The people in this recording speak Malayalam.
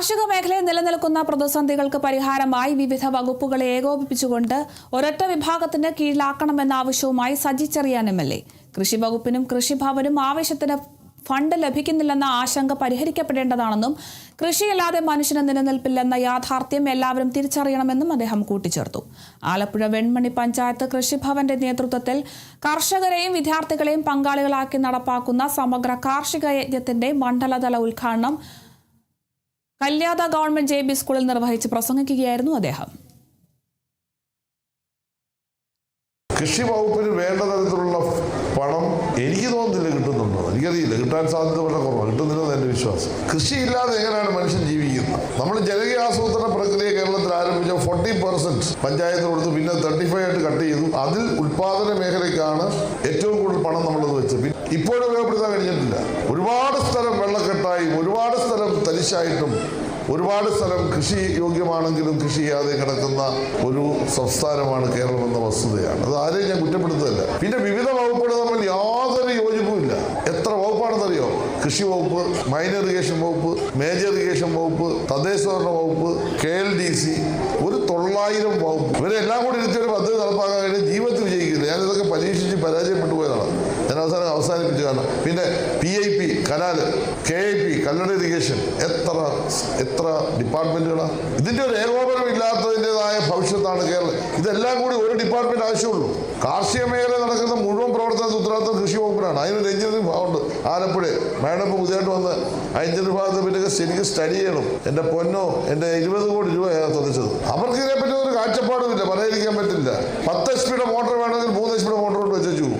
കാർഷിക മേഖലയിൽ നിലനിൽക്കുന്ന പ്രതിസന്ധികൾക്ക് പരിഹാരമായി വിവിധ വകുപ്പുകളെ ഏകോപിപ്പിച്ചുകൊണ്ട് ഒരൊറ്റ വിഭാഗത്തിന് കീഴിലാക്കണമെന്ന ആവശ്യവുമായി സജി ചെറിയാൻ എം.എൽ.എ. കൃഷി വകുപ്പിനും കൃഷിഭവനും ആവശ്യത്തിന് ഫണ്ട് ലഭിക്കുന്നില്ലെന്ന ആശങ്ക പരിഹരിക്കപ്പെടേണ്ടതാണെന്നും കൃഷിയില്ലാതെ മനുഷ്യന് നിലനിൽപ്പില്ലെന്ന യാഥാർത്ഥ്യം എല്ലാവരും തിരിച്ചറിയണമെന്നും അദ്ദേഹം കൂട്ടിച്ചേർത്തു. ആലപ്പുഴ വെൺമണി പഞ്ചായത്ത് കൃഷിഭവന്റെ നേതൃത്വത്തിൽ കർഷകരെയും വിദ്യാർത്ഥികളെയും പങ്കാളികളാക്കി നടപ്പാക്കുന്ന സമഗ്ര കാർഷിക യജ്ഞത്തിന്റെ മണ്ഡലതല ഉദ്ഘാടനം കല്യാത ഗവൺമെന്റ് JB സ്കൂളിൽ നിർവഹിച്ച് പ്രസംഗിക്കുകയായിരുന്നു അദ്ദേഹം. കൃഷി വകുപ്പിന് വേണ്ട തരത്തിലുള്ള പണം എനിക്ക് തോന്നുന്നില്ല കിട്ടുന്നുണ്ടോ, എനിക്കറിയില്ല. കിട്ടാൻ സാധ്യത വളരെ കുറവാണ്, കിട്ടുന്നില്ലെന്ന് എൻ്റെ വിശ്വാസം. കൃഷിയില്ലാതെ എങ്ങനെയാണ് മനുഷ്യൻ ജീവിക്കുന്നത്? നമ്മൾ ജനകീയ ആസൂത്രണ പ്രക്രിയ കേരളത്തിൽ ആരംഭിച്ച 40% പഞ്ചായത്തിന് കൊടുത്ത് പിന്നെ 35 ആയിട്ട് കട്ട് ചെയ്തു. അതിൽ ഉൽപാദന മേഖലയ്ക്കാണ് ഏറ്റവും കൂടുതൽ പണം നമ്മളത് വെച്ചത്. ഇപ്പോഴും ഉപയോഗപ്പെടുത്താൻ കഴിഞ്ഞിട്ടില്ല. ഒരുപാട് സ്ഥലം വെള്ളക്കെട്ടായും ഒരുപാട് സ്ഥലം തരിശായിട്ടും ഒരുപാട് സ്ഥലം കൃഷി യോഗ്യമാണെങ്കിലും കൃഷി ചെയ്യാതെ കിടക്കുന്ന ഒരു സംസ്ഥാനമാണ് കേരളം എന്ന വസ്തുതയാണ്. അത് ആരെയും ഞാൻ കുറ്റപ്പെടുത്തുന്നില്ല. പിന്നെ വിവിധ വകുപ്പുകൾ തമ്മിൽ യാതൊരു യോജിപ്പുമില്ല. എത്ര വകുപ്പാണെന്നറിയോ? കൃഷി വകുപ്പ്, മൈനർ ഇറിഗേഷൻ വകുപ്പ്, മേജർ ഇറിഗേഷൻ വകുപ്പ്, തദ്ദേശഭരണ വകുപ്പ്, KLDC, ഒരു 900 വകുപ്പ്. ഇവരെല്ലാം കൂടി ഇരുത്തി ഒരു പദ്ധതി നടപ്പാക്കാൻ കഴിഞ്ഞാൽ ജീവിതത്തിൽ വിജയിക്കില്ല. ഞാനിതൊക്കെ പരീക്ഷിച്ച് പരാജയപ്പെട്ടു പോയതാണ്. ഞാൻ അവസാനിപ്പിച്ചു. കാരണം പിന്നെ PIP canal, KIP Kallada irrigation, എത്ര ഡിപ്പാർട്ട്മെന്റുകളാണ്. ഇതിന്റെ ഒരു ഏകോപനം ഇല്ലാത്തതിൻ്റെതായ ഭവിഷ്യത്താണ് കേരളം. ഇതെല്ലാം കൂടി ഒരു ഡിപ്പാർട്ട്മെന്റ് ആവശ്യമുള്ളൂ. കാർഷിക മേഖല നടക്കുന്ന മുഴുവൻ പ്രവർത്തനത്തിന് ഉത്തരവാദിത്വം കൃഷി വകുപ്പിനാണ്. അതിനൊരു എഞ്ചിനീയറിംഗ് ഭാഗമുണ്ട്. ആലപ്പുഴ മാഡം ഇപ്പോൾ പുതിയതായിട്ട് വന്ന് ആ എഞ്ചിനീയറിംഗ് ഭാഗത്തെ പറ്റിയൊക്കെ ശരിക്കും സ്റ്റഡി ചെയ്യണം. എൻ്റെ പൊന്നോ, എൻ്റെ 20 കോടി രൂപയാണ് തുറച്ചത്. അവർക്ക് ഇതിനെപ്പറ്റി ഒരു കാഴ്ചപ്പാടുമില്ല, പറയാതിരിക്കാൻ പറ്റില്ല. 10 HP മോട്ടോർ വേണമെങ്കിൽ 3 HP മോട്ടോർ കൊണ്ട് വെച്ചു.